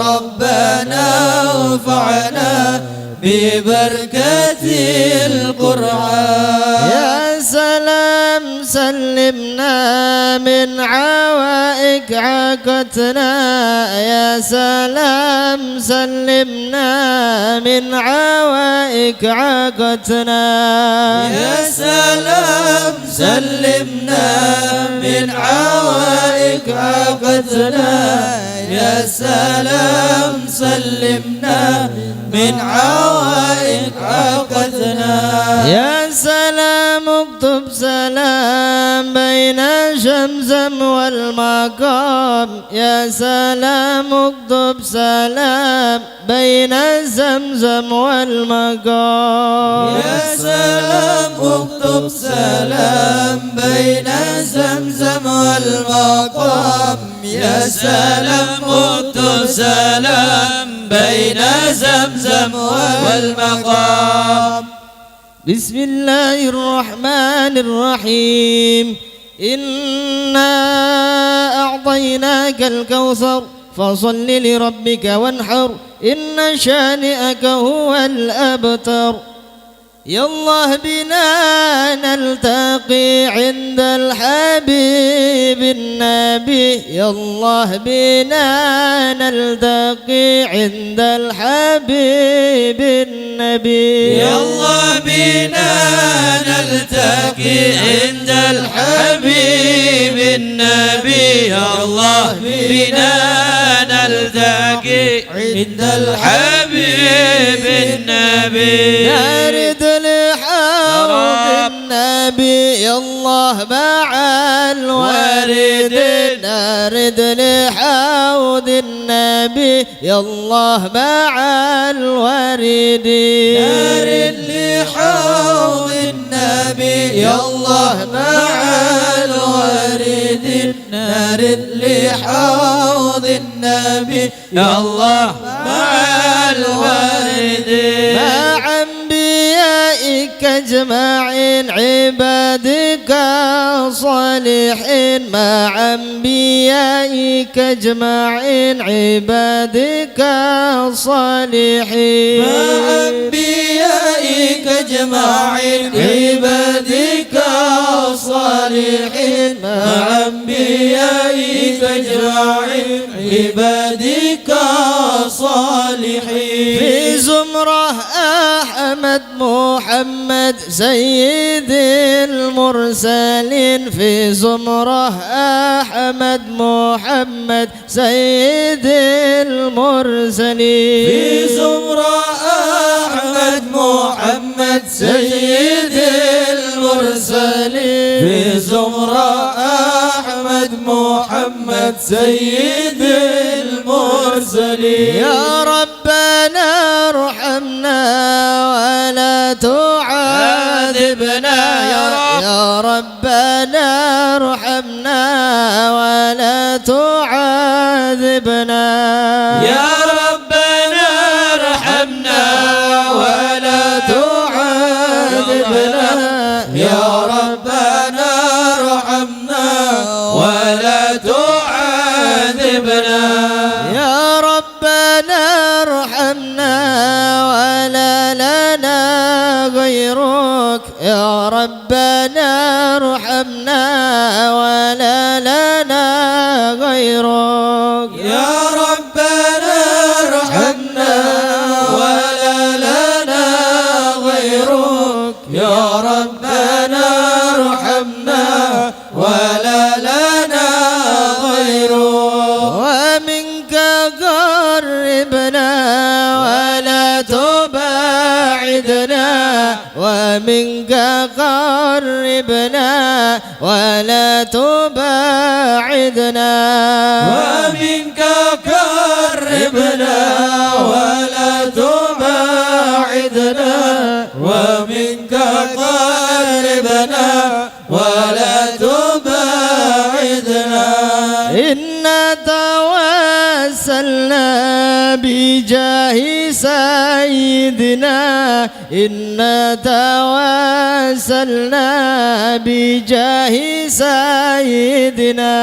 ربنا وانفعنا ببركة القرآن. يا سلام سلمنا من عوائق عاقتنا، يا سلام سلمنا من عوائق عاقتنا، يا سلام سلمنا من عوائق عاقتنا، يا سلام سلمنا من عوائق عاقتنا. يا سلام اكتب سلام بين شمزم والمقام، يا سلام اكتب سلام بين زمزم والمقام، يا سلام اكتب سلام بين زمزم والمقام، يا سلام اكتب سلام بين زمزم والمقام. بسم الله الرحمن الرحيم. إنا أعطيناك الكوثر فصل لربك وانحر إن شانئك هو الأبتر. يا الله بنا نلتقي عند الحبيب النبي، يا الله بنا نلتقي عند الحبيب النبي، يا الله بنا نلتقي عند الحبيب النبي، يا الله بنا نلتقي عند الحبيب النبي. نرد لحوض النبي يا الله مع الورد، نرد لحوض النبي يا الله مع الورد، نرد لحوض النبي يا الله مع الورد، نرد لحوض النبي يا الله مع الورد. مع أنبيائك أجمعين عبادك صالحين، مع أنبيائك أجمعين عبادك صالحين، مع أنبيائك أجمعين عبادك صالحين، مع أنبيائك أجمعين عبادك صالحين. في زمرة أحمد محمد سيد المرسلين، في زمرة أحمد محمد سيد المرسلين، في زمرة أحمد محمد سيد المرسلين، في زمرة أحمد محمد سيد المرسلين. يا ربنا ارحمنا ولا تعذبنا، يا ربنا ارحمنا ولا تعذبنا، يا ربنا ارحمنا ولا تعذبنا، يا ربنا ارحمنا ولا تعذبنا، يا ربنا ارحمنا ولا لنا غيرك، يا ربنا ارحمنا ولا لنا غيرك، يا ربنا ارحمنا ولا لنا غيرك، يا ربنا ارحمنا ولا لنا غيرك. ومنك قربنا ولا تباعدنا، ومنك قربنا ولا تباعدنا، ومنك قربنا ولا تباعدنا، ومنك قربنا ولا تباعدنا. إنا توسلنا بجاه سيدنا، إنا توسلنا بجاه سيدنا،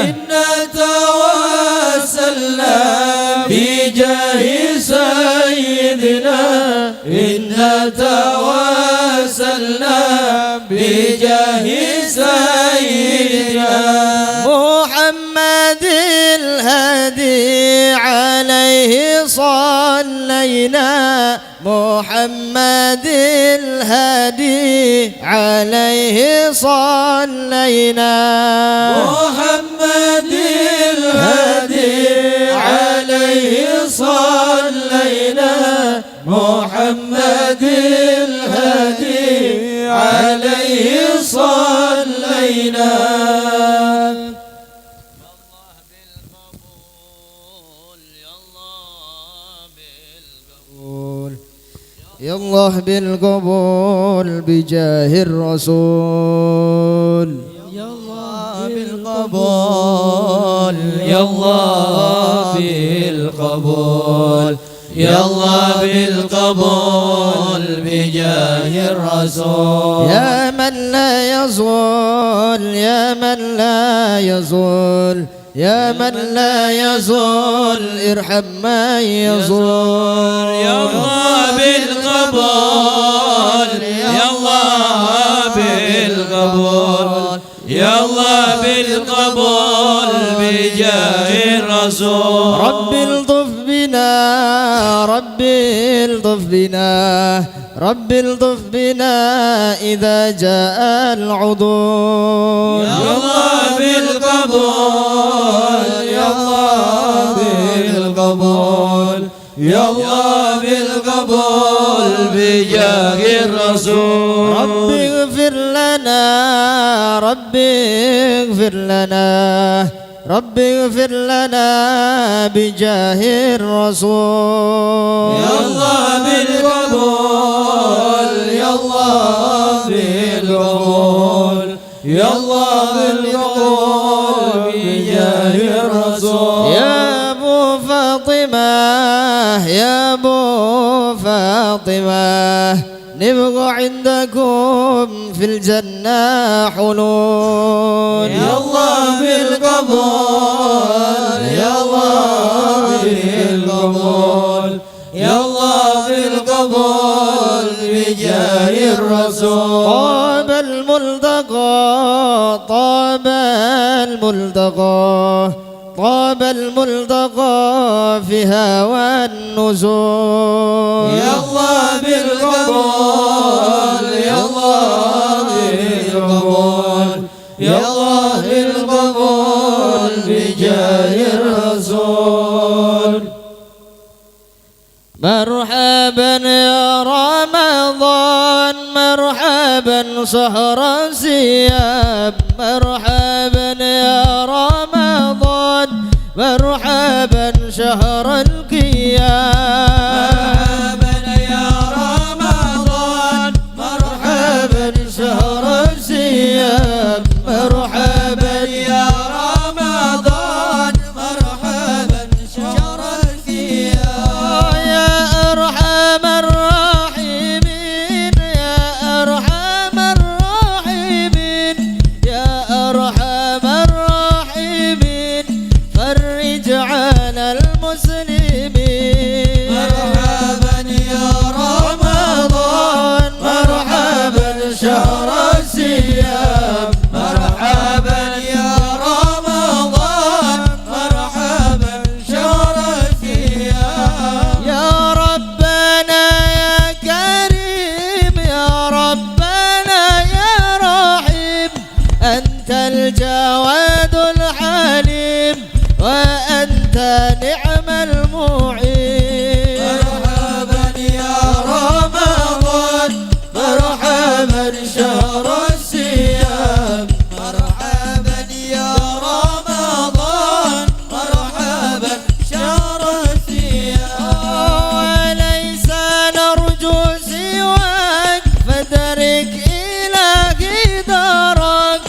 إنا توسلنا توسلنا بجاه سيدنا محمد الهادي عليه صلينا محمد الهادي عليه صلينا محمد الهادي عليه صلينا محمد الهادي عليه صلينا يا الله بالقبول بجاه الرسول يا الله بالقبول يا الله بالقبول يا الله بالقبول بجاه الرسول يا من لا يزول يا من لا يزول يا من لا يزول ارحم من يزول يا الله بالقبول يا الله بالقبول يا الله بالقبول بجاه الرسول ربي الطف بنا ربي الطف بنا ربي الطف بنا إذا جاء العضو يا الله بالقبول يا الله بالقبول يا الله بالقبول بجاه الرسول ربي اغفر لنا ربي اغفر لنا ربي اغفر لنا بجاه الرسول يا الله بالقبول يا الله بالقبول يا الله بالقبول بجاه الرسول يا أبو فاطمة يا أبو فاطمة نبغى عندكم في الجنة حلول يا الله بالقبول يا الله بالقبول يا الله بالقبول بجاه الرسول طاب الملتقى طاب الملتقى طاب الملتقى في هوى النزول يا الله بالقبول يا الله بالقبول يا الله بالقبول بجاه الرسول مرحبا يا رمضان مرحبا سهر سياب مرحبا يا رمضان مرحبا شهر القيام مرحبا يا رمضان مرحبا شهر الصيام مرحبا يا رمضان مرحبا شهر الصيام يا أرحم الراحمين يا أرحم الراحمين يا أرحم الراحمين فرج على المسلمين مرحبا يا رمضان مرحبا شهر الصيام مرحبا يا رمضان مرحبا شهر الصيام يا ربنا يا كريم يا ربنا يا رحيم أنت الجواد الحليم وأنت نعم المعين مرحبا يا رمضان مرحبا شهر الصيام مرحبا يا رمضان مرحبا شهر الصيام وليس نرجو سواك فدرك إلهي دارك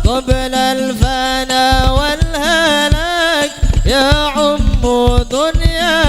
قبل الفنا والهلاك يا عم دنيا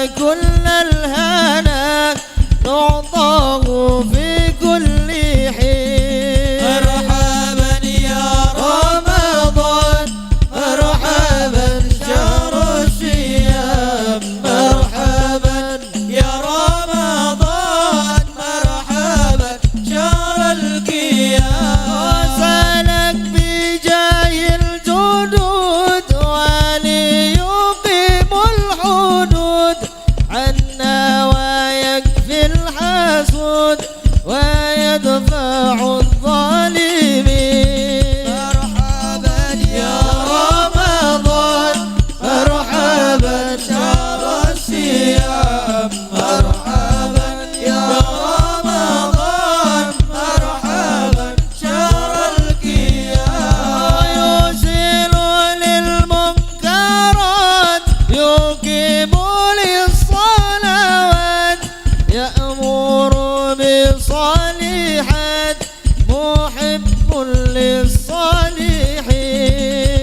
كل الهنا نعطاه في كل حين. مرحبا يا رمضان مرحبا شهر الصيام مرحبا يا رمضان مرحبا شهر القيام. وسلك بجاه الجدود وليقيم الحدود عنا ويكفي الحسود ويدفع الظالمين. مرحبا يا رمضان مرحبا شهر الصيام مرحبا يا رمضان مرحبا شهر القيام. يزيل للمنكرات يقيم للصلوات يأمر بالصالحات محب للصالحين.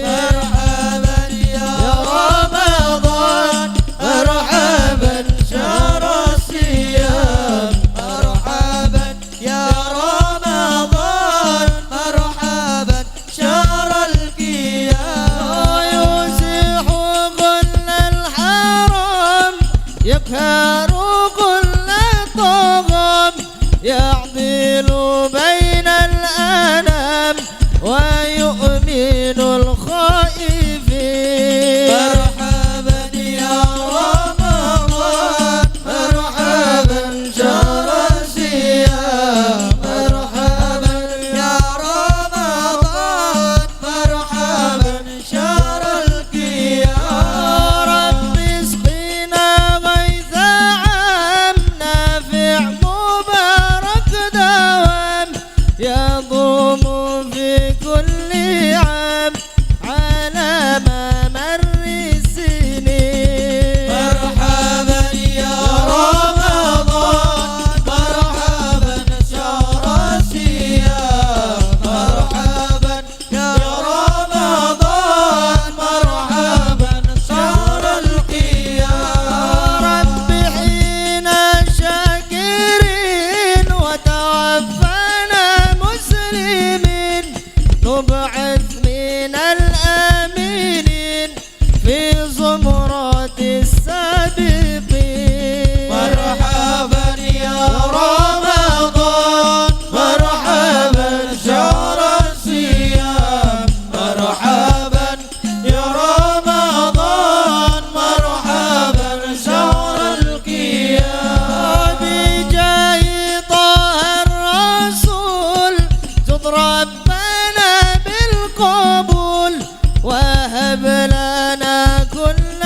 مرحبا يا رمضان مرحبا شهر الصيام مرحبا يا رمضان مرحبا شهر القيام. يزيح كل الحرام يقهر كل طغام يعدل بين الأنام ويؤمن الخائفين. مرحبا يا رمضان مرحبا شهر الصيام مرحبا يا رمضان مرحبا شهر القيام. رب اسقنا غيث عام نافع مبارك دوام يضم في كل عام على ممر السنين. مرحبا يا رمضان مرحبا شهر الصيام مرحبا يا رمضان مرحبا شهر القيام. رب حين شاكرين وتوفنا مسلمين نبعث من الآمنين في زمرة السابقين. مرحبا يا رمضان مرحبا شهر الصيام مرحبا يا رمضان مرحبا شهر القيام. بجاه طه الرسول زد ربنا بالقبول وهب لنا كل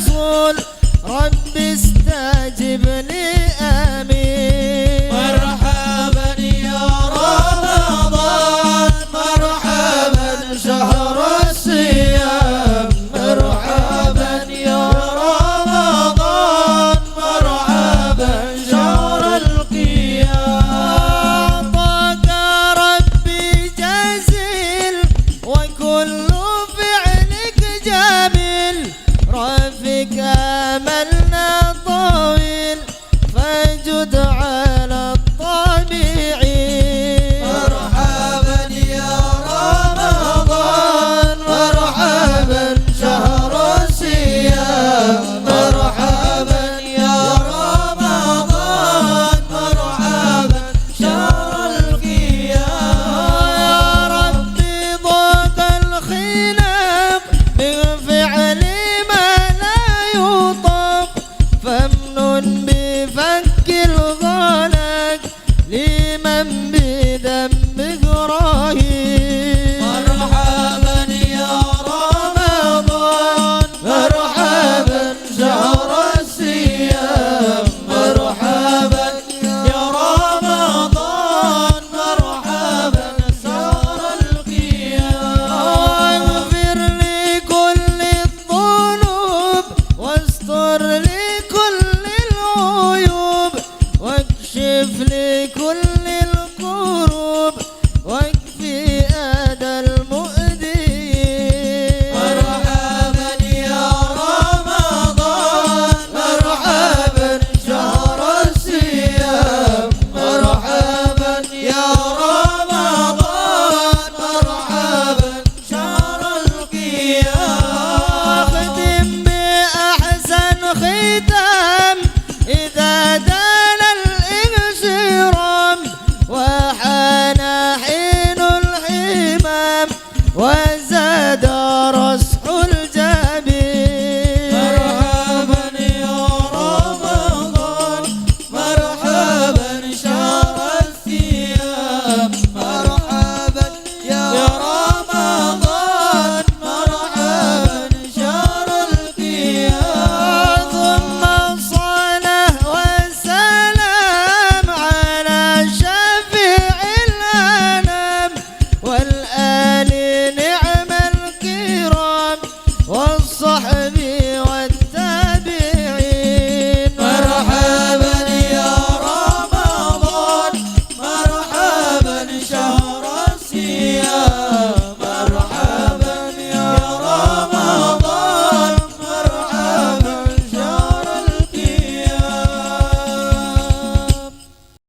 سول رب استجب لي آمين. مرحبا يا رمضان مرحبا شهر الصيام مرحبا يا رمضان مرحبا شهر القيام. أعطاك ربي جزيل وكل فعلك جميل رفيق أملنا طويل فجد على الطابعين. مرحبا يا رمضان مرحبا شهر الصيام مرحبا يا رمضان مرحبا شهر القيام. يا ربي ضاق الخلاق من فعل ما لا يطاق فامنن بفك